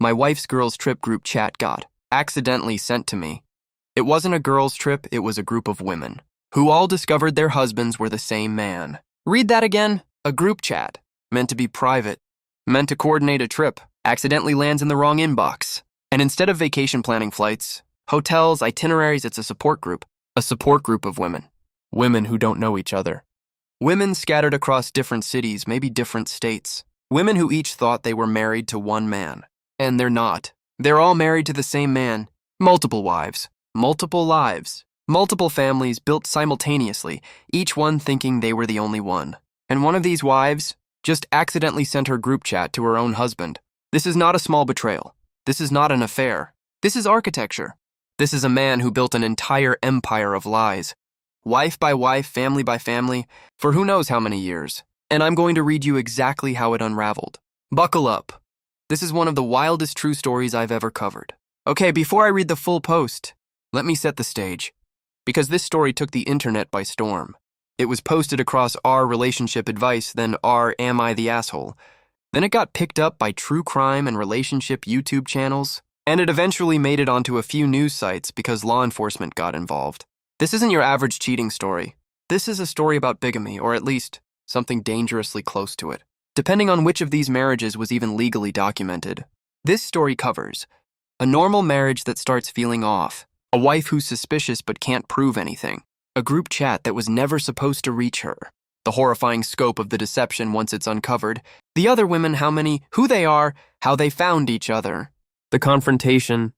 my wife's girls' trip group chat got accidentally sent to me. It wasn't a girls' trip, it was a group of women who all discovered their husbands were the same man. Read that again. A group chat, meant to be private, meant to coordinate a trip, accidentally lands in the wrong inbox. And instead of vacation planning flights, hotels, itineraries, it's a support group of women. Women who don't know each other. Women scattered across different cities, maybe different states. Women who each thought they were married to one man. And they're not. They're all married to the same man. Multiple wives, multiple lives, multiple families built simultaneously, each one thinking they were the only one. And one of these wives just accidentally sent her group chat to her own husband. This is not a small betrayal. This is not an affair. This is architecture. This is a man who built an entire empire of lies. Wife by wife, family by family, for who knows how many years. And I'm going to read you exactly how it unraveled. Buckle up. This is one of the wildest true stories I've ever covered. Okay, before I read the full post, let me set the stage. Because this story took the internet by storm. It was posted across r relationship advice, then r am I the asshole. Then it got picked up by true crime and relationship YouTube channels, and it eventually made it onto a few news sites because law enforcement got involved. This isn't your average cheating story. This is a story about bigamy, or at least something dangerously close to it, depending on which of these marriages was even legally documented. This story covers a normal marriage that starts feeling off, a wife who's suspicious but can't prove anything, a group chat that was never supposed to reach her, the horrifying scope of the deception once it's uncovered, the other women, who they are, how they found each other, the confrontation,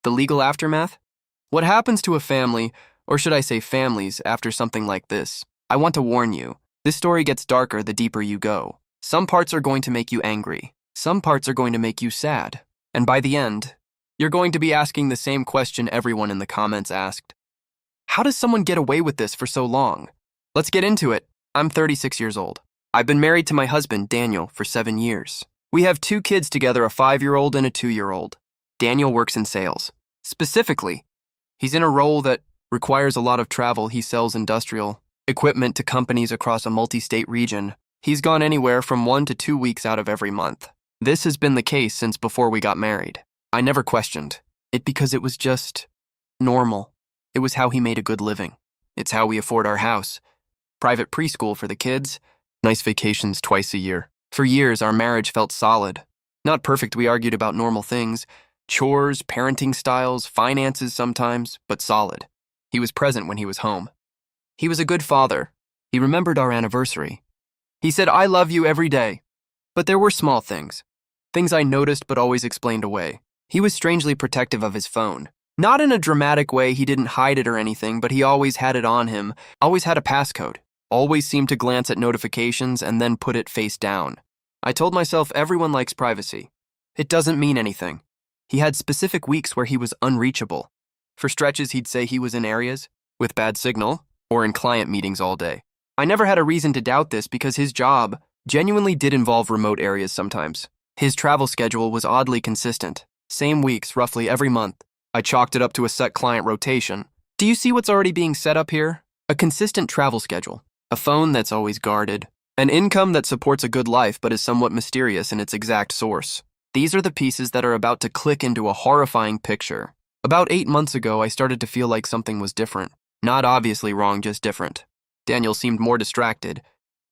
the legal aftermath. What happens to a family, or should I say families, after something like this? I want to warn you, this story gets darker the deeper you go. Some parts are going to make you angry. Some parts are going to make you sad. And by the end, you're going to be asking the same question everyone in the comments asked. How does someone get away with this for so long? Let's get into it. I'm 36 years old. I've been married to my husband, Daniel, for 7 years. We have 2 kids together, a 5-year-old and a 2-year-old. Daniel works in sales. Specifically, he's in a role that requires a lot of travel. He sells industrial equipment to companies across a multi-state region. He's gone anywhere from 1 to 2 weeks out of every month. This has been the case since before we got married. I never questioned it because it was just normal. It was how he made a good living. It's how we afford our house. Private preschool for the kids, nice vacations twice a year. For years, our marriage felt solid. Not perfect, we argued about normal things, chores, parenting styles, finances sometimes, but solid. He was present when he was home. He was a good father. He remembered our anniversary. He said, "I love you every day." But there were small things. Things I noticed but always explained away. He was strangely protective of his phone. Not in a dramatic way, he didn't hide it or anything, but he always had it on him, always had a passcode, always seemed to glance at notifications and then put it face down. I told myself everyone likes privacy. It doesn't mean anything. He had specific weeks where he was unreachable. For stretches, he'd say he was in areas with bad signal or in client meetings all day. I never had a reason to doubt this because his job genuinely did involve remote areas sometimes. His travel schedule was oddly consistent. Same weeks, roughly every month. I chalked it up to a set client rotation. Do you see what's already being set up here? A consistent travel schedule, a phone that's always guarded, an income that supports a good life but is somewhat mysterious in its exact source. These are the pieces that are about to click into a horrifying picture. About 8 months ago, I started to feel like something was different. Not obviously wrong, just different. Daniel seemed more distracted,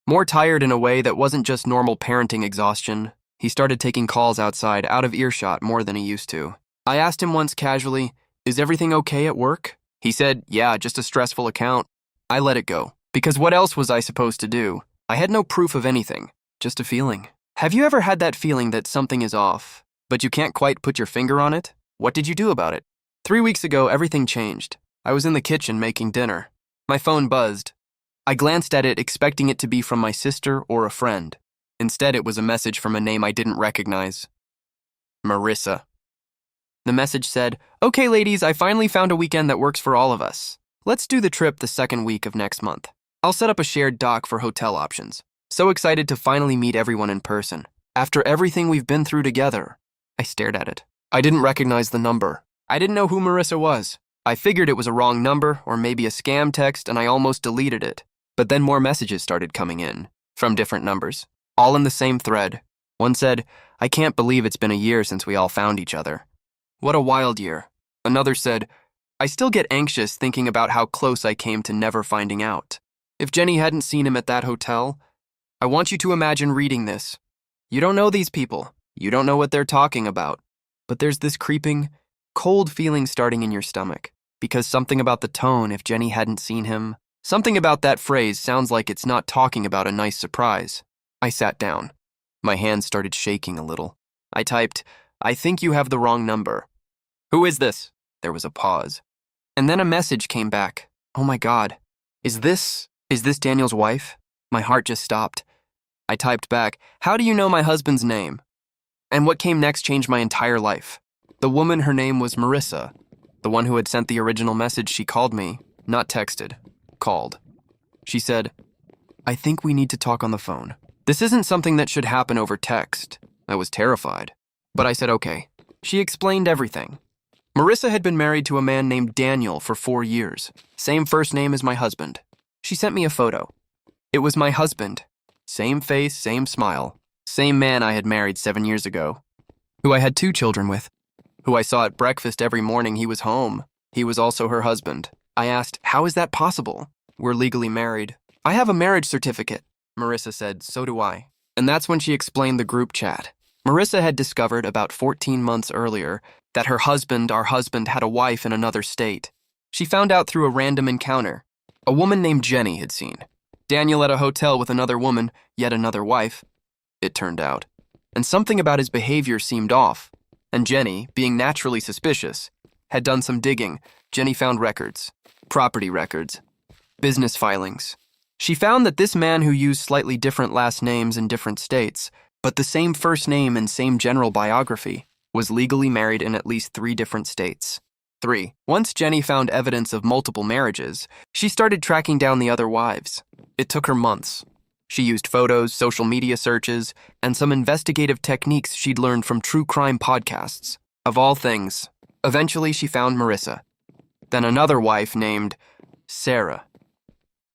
more tired in a way that wasn't just normal parenting exhaustion. He started taking calls outside, out of earshot, more than he used to. I asked him once casually, "Is everything okay at work?" He said, "Yeah, just a stressful account." I let it go, because what else was I supposed to do? I had no proof of anything, just a feeling. Have you ever had that feeling that something is off, but you can't quite put your finger on it? What did you do about it? 3 weeks ago, everything changed. I was in the kitchen making dinner. My phone buzzed. I glanced at it, expecting it to be from my sister or a friend. Instead, it was a message from a name I didn't recognize. Marissa. The message said, "Okay, ladies, I finally found a weekend that works for all of us. Let's do the trip the second week of next month. I'll set up a shared doc for hotel options. So excited to finally meet everyone in person. After everything we've been through together." I stared at it. I didn't recognize the number. I didn't know who Marissa was. I figured it was a wrong number or maybe a scam text, and I almost deleted it. But then more messages started coming in, from different numbers, all in the same thread. One said, "I can't believe it's been a year since we all found each other. What a wild year." Another said, "I still get anxious thinking about how close I came to never finding out. If Jenny hadn't seen him at that hotel, I want you to imagine reading this. You don't know these people. You don't know what they're talking about. But there's this creeping, cold feeling starting in your stomach. Because something about the tone, if Jenny hadn't seen him, something about that phrase sounds like it's not talking about a nice surprise." I sat down. My hands started shaking a little. I typed, "I think you have the wrong number." "Who is this?" There was a pause. And then a message came back. "Oh my God. Is this Daniel's wife?" My heart just stopped. I typed back, "How do you know my husband's name?" And what came next changed my entire life. The woman, her name was Marissa. The one who had sent the original message, she called me, not texted, called. She said, "I think we need to talk on the phone. This isn't something that should happen over text." I was terrified. But I said, "Okay." She explained everything. Marissa had been married to a man named Daniel for 4 years. Same first name as my husband. She sent me a photo. It was my husband. Same face, same smile. Same man I had married 7 years ago. Who I had 2 children with. Who I saw at breakfast every morning. He was home. He was also her husband. I asked, "How is that possible? We're legally married." "I have a marriage certificate." Marissa said, "So do I." And that's when she explained the group chat. Marissa had discovered about 14 months earlier that her husband, our husband, had a wife in another state. She found out through a random encounter. A woman named Jenny had seen Daniel at a hotel with another woman, yet another wife, it turned out. And something about his behavior seemed off. And Jenny, being naturally suspicious, had done some digging. Jenny found records, property records, business filings. She found that this man who used slightly different last names in different states, but the same first name and same general biography, was legally married in at least 3 different states. 3. Once Jenny found evidence of multiple marriages, she started tracking down the other wives. It took her months. She used photos, social media searches, and some investigative techniques she'd learned from true crime podcasts. Of all things, eventually she found Marissa. Then another wife named Sarah.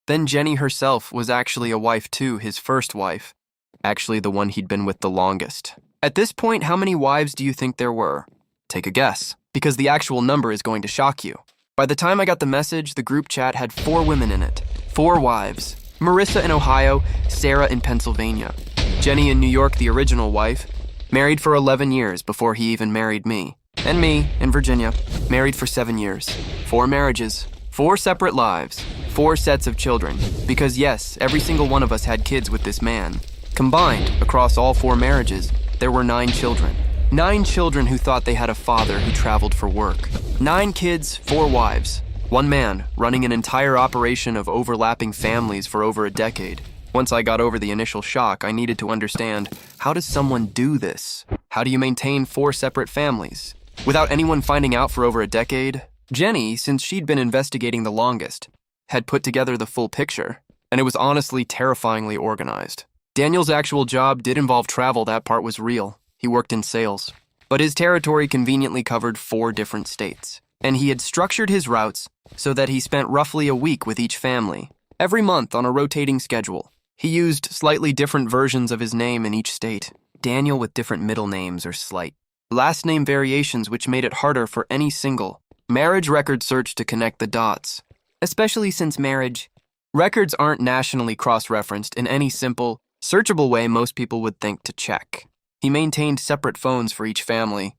Then Jenny herself was actually a wife too, his first wife. Actually the one he'd been with the longest. At this point, how many wives do you think there were? Take a guess, because the actual number is going to shock you. By the time I got the message, the group chat had 4 women in it. 4 wives. Marissa in Ohio, Sarah in Pennsylvania. Jenny in New York, the original wife, married for 11 years before he even married me. And me, in Virginia, married for 7 years. 4 marriages, 4 separate lives, 4 sets of children. Because yes, every single one of us had kids with this man. Combined, across all 4 marriages, there were 9 children. 9 children who thought they had a father who traveled for work. 9 kids, 4 wives. 1 man running an entire operation of overlapping families for over a decade. Once I got over the initial shock, I needed to understand, how does someone do this? How do you maintain 4 separate families? Without anyone finding out for over a decade? Jenny, since she'd been investigating the longest, had put together the full picture, and it was honestly terrifyingly organized. Daniel's actual job did involve travel, that part was real. He worked in sales. But his territory conveniently covered 4 different states. And he had structured his routes so that he spent roughly a week with each family, every month on a rotating schedule. He used slightly different versions of his name in each state. Daniel with different middle names or slight last name variations, which made it harder for any single marriage record search to connect the dots. Especially since marriage records aren't nationally cross-referenced in any simple, searchable way most people would think to check. He maintained separate phones for each family.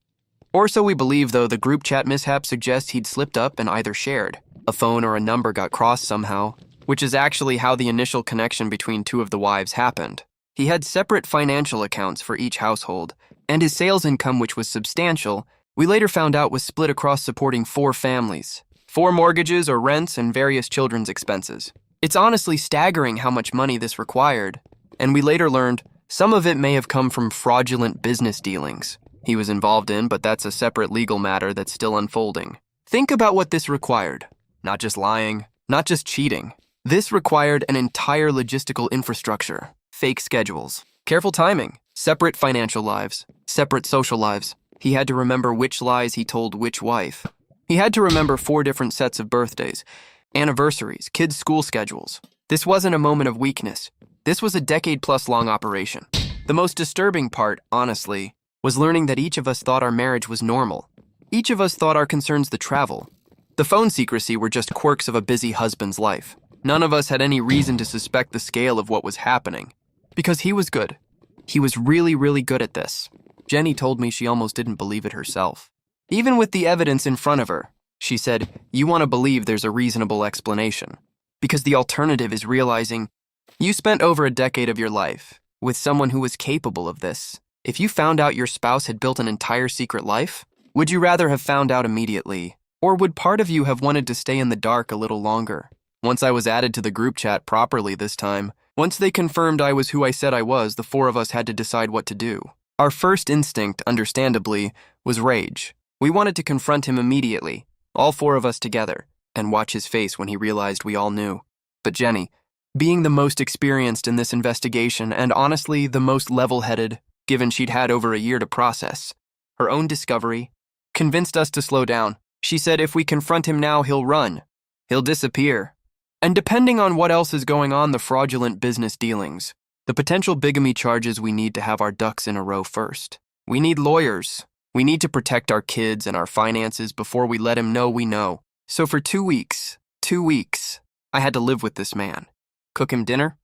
Or so we believe, though the group chat mishap suggests he'd slipped up and either shared. A phone or a number got crossed somehow, which is actually how the initial connection between 2 of the wives happened. He had separate financial accounts for each household, and his sales income, which was substantial, we later found out was split across supporting 4 families, 4 mortgages or rents, and various children's expenses. It's honestly staggering how much money this required, and we later learned some of it may have come from fraudulent business dealings he was involved in, but that's a separate legal matter that's still unfolding. Think about what this required. Not just lying, not just cheating. This required an entire logistical infrastructure, fake schedules, careful timing, separate financial lives, separate social lives. He had to remember which lies he told which wife. He had to remember 4 different sets of birthdays, anniversaries, kids' school schedules. This wasn't a moment of weakness. This was a decade-plus long operation. The most disturbing part, honestly, was learning that each of us thought our marriage was normal. Each of us thought our concerns the travel. The phone secrecy were just quirks of a busy husband's life. None of us had any reason to suspect the scale of what was happening. Because he was good. He was really, really good at this. Jenny told me she almost didn't believe it herself. Even with the evidence in front of her, she said, "You want to believe there's a reasonable explanation. Because the alternative is realizing you spent over a decade of your life with someone who was capable of this. If you found out your spouse had built an entire secret life, would you rather have found out immediately? Or would part of you have wanted to stay in the dark a little longer?" Once I was added to the group chat properly this time, once they confirmed I was who I said I was, the four of us had to decide what to do. Our first instinct, understandably, was rage. We wanted to confront him immediately, all four of us together, and watch his face when he realized we all knew. But Jenny, being the most experienced in this investigation and honestly the most level-headed, given she'd had over a year to process her own discovery, convinced us to slow down. She said if we confront him now, he'll run. He'll disappear. And depending on what else is going on, the fraudulent business dealings, the potential bigamy charges, we need to have our ducks in a row first. We need lawyers. We need to protect our kids and our finances before we let him know we know. So for 2 weeks, I had to live with this man. Cook him dinner,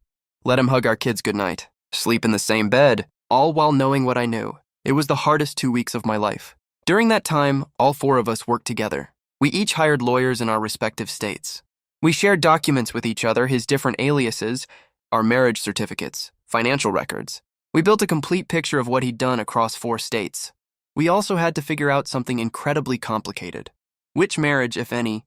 let him hug our kids goodnight, sleep in the same bed, all while knowing what I knew. It was the hardest 2 weeks of my life. During that time, all four of us worked together. We each hired lawyers in our respective states. We shared documents with each other, his different aliases, our marriage certificates, financial records. We built a complete picture of what he'd done across 4 states. We also had to figure out something incredibly complicated. Which marriage, if any,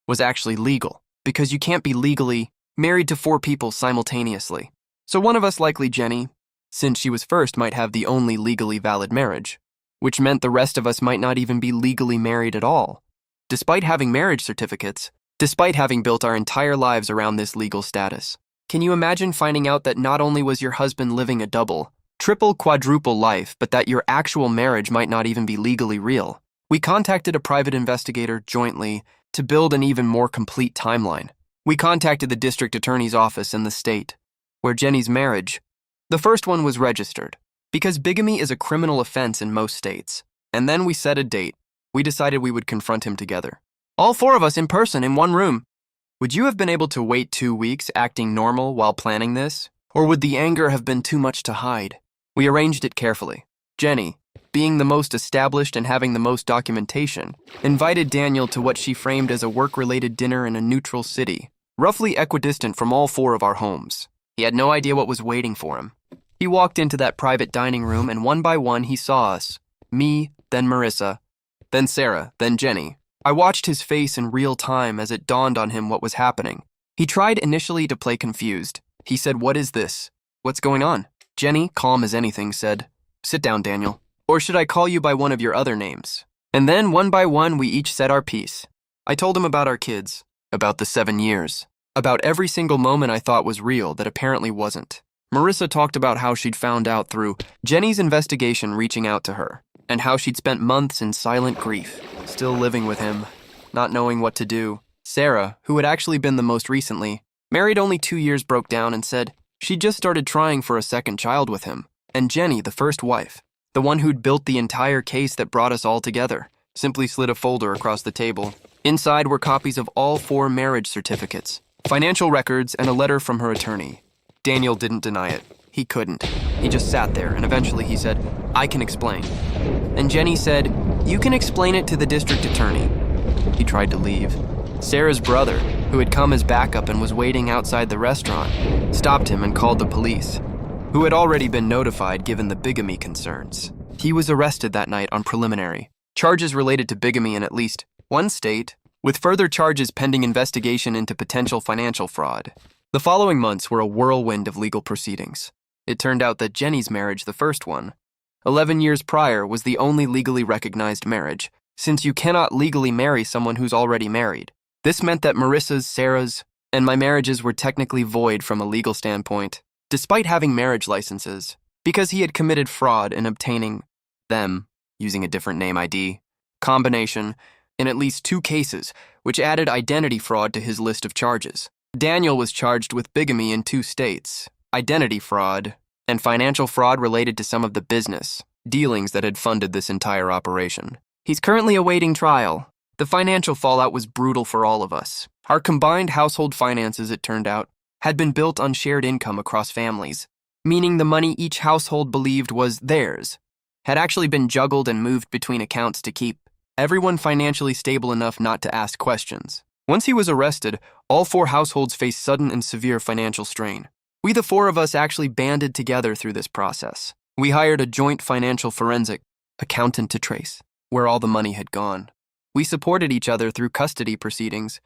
was actually legal? Because you can't be legally married to 4 people simultaneously. So one of us, likely Jenny, since she was first, might have the only legally valid marriage, which meant the rest of us might not even be legally married at all. Despite having marriage certificates, despite having built our entire lives around this legal status. Can you imagine finding out that not only was your husband living a double, triple, quadruple life, but that your actual marriage might not even be legally real? We contacted a private investigator jointly to build an even more complete timeline. We contacted the district attorney's office in the state where Jenny's marriage, the first one, was registered, because bigamy is a criminal offense in most states. And then we set a date. We decided we would confront him together. All 4 of us in person in one room. Would you have been able to wait 2 weeks acting normal while planning this? Or would the anger have been too much to hide? We arranged it carefully. Jenny, being the most established and having the most documentation, invited Daniel to what she framed as a work-related dinner in a neutral city, roughly equidistant from all 4 of our homes. He had no idea what was waiting for him. He walked into that private dining room, and one by one he saw us. Me, then Marissa, then Sarah, then Jenny. I watched his face in real time as it dawned on him what was happening. He tried initially to play confused. He said, "What is this? What's going on?" Jenny, calm as anything, said, "Sit down, Daniel. Or should I call you by one of your other names?" And then, one by one, we each said our piece. I told him about our kids, about the 7 years, about every single moment I thought was real that apparently wasn't. Marissa talked about how she'd found out through Jenny's investigation reaching out to her, and how she'd spent months in silent grief, still living with him, not knowing what to do. Sarah, who had actually been the most recently, married only 2 years, broke down and said she'd just started trying for a second child with him. And Jenny, the first wife, the one who'd built the entire case that brought us all together, simply slid a folder across the table. Inside were copies of all 4 marriage certificates, financial records, and a letter from her attorney. Daniel didn't deny it. He couldn't. He just sat there, and eventually he said, "I can explain." And Jenny said, "You can explain it to the district attorney." He tried to leave. Sarah's brother, who had come as backup and was waiting outside the restaurant, stopped him and called the police, who had already been notified given the bigamy concerns. He was arrested that night on preliminary charges related to bigamy in at least one state, with further charges pending investigation into potential financial fraud. The following months were a whirlwind of legal proceedings. It turned out that Jenny's marriage, the first one, 11 years prior, was the only legally recognized marriage, since you cannot legally marry someone who's already married. This meant that Marissa's, Sarah's, and my marriages were technically void from a legal standpoint, despite having marriage licenses, because he had committed fraud in obtaining them, using a different name ID, combination, in at least 2 cases, which added identity fraud to his list of charges. Daniel was charged with bigamy in 2 states, identity fraud, and financial fraud related to some of the business dealings that had funded this entire operation. He's currently awaiting trial. The financial fallout was brutal for all of us. Our combined household finances, it turned out, had been built on shared income across families, meaning the money each household believed was theirs had actually been juggled and moved between accounts to keep everyone financially stable enough not to ask questions. Once he was arrested, all 4 households faced sudden and severe financial strain. We, the 4 of us, actually banded together through this process. We hired a joint financial forensic accountant to trace where all the money had gone. We supported each other through custody proceedings,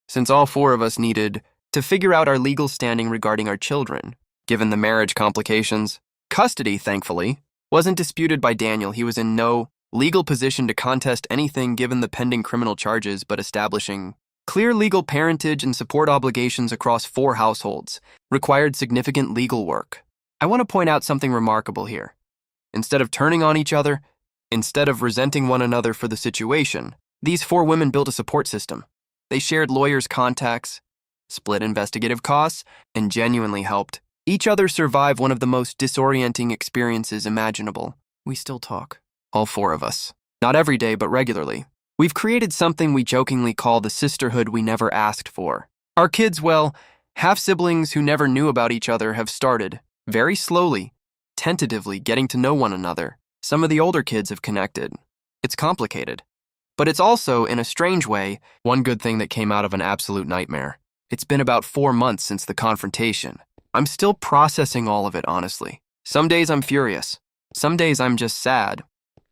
since all 4 of us needed to figure out our legal standing regarding our children, given the marriage complications. Custody, thankfully, wasn't disputed by Daniel. He was in no legal position to contest anything given the pending criminal charges, but establishing clear legal parentage and support obligations across 4 households required significant legal work. I want to point out something remarkable here. Instead of turning on each other, instead of resenting one another for the situation, these 4 women built a support system. They shared lawyers' contacts, split investigative costs, and genuinely helped each other survive one of the most disorienting experiences imaginable. We still talk, all 4 of us. Not every day, but regularly. We've created something we jokingly call the sisterhood we never asked for. Our kids, well, half-siblings who never knew about each other, have started, very slowly, tentatively getting to know one another. Some of the older kids have connected. It's complicated. But it's also, in a strange way, one good thing that came out of an absolute nightmare. It's been about 4 months since the confrontation. I'm still processing all of it, honestly. Some days I'm furious. Some days I'm just sad.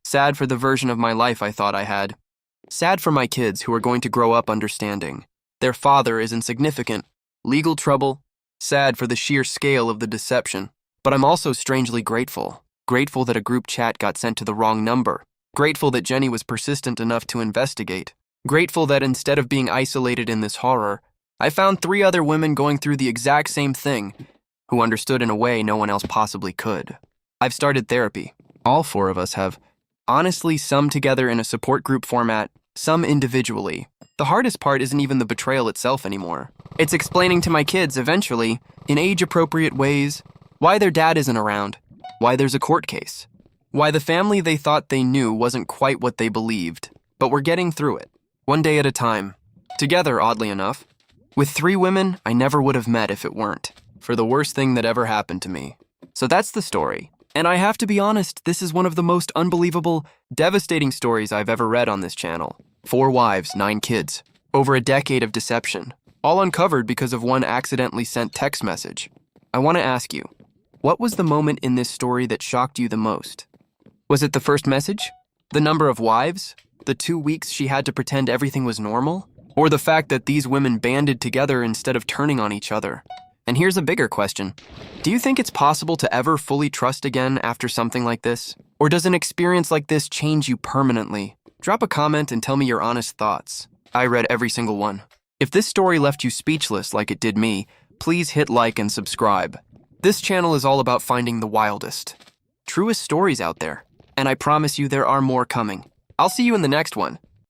Sad for the version of my life I thought I had. Sad for my kids who are going to grow up understanding their father is insignificant, legal trouble. Sad for the sheer scale of the deception. But I'm also strangely grateful. Grateful that a group chat got sent to the wrong number. Grateful that Jenny was persistent enough to investigate. Grateful that instead of being isolated in this horror, I found 3 other women going through the exact same thing, who understood in a way no one else possibly could. I've started therapy. All 4 of us have. Honestly, some together in a support group format, some individually. The hardest part isn't even the betrayal itself anymore. It's explaining to my kids, eventually, in age-appropriate ways, why their dad isn't around, why there's a court case, why the family they thought they knew wasn't quite what they believed, but we're getting through it, one day at a time. Together, oddly enough. With 3 women I never would have met if it weren't for the worst thing that ever happened to me. So that's the story. And I have to be honest, this is one of the most unbelievable, devastating stories I've ever read on this channel. 4 wives, 9 kids. Over a decade of deception. All uncovered because of one accidentally sent text message. I want to ask you, what was the moment in this story that shocked you the most? Was it the first message? The number of wives? The 2 weeks she had to pretend everything was normal? Or the fact that these women banded together instead of turning on each other? And here's a bigger question. Do you think it's possible to ever fully trust again after something like this? Or does an experience like this change you permanently? Drop a comment and tell me your honest thoughts. I read every single one. If this story left you speechless like it did me, please hit like and subscribe. This channel is all about finding the wildest, truest stories out there. And I promise you there are more coming. I'll see you in the next one.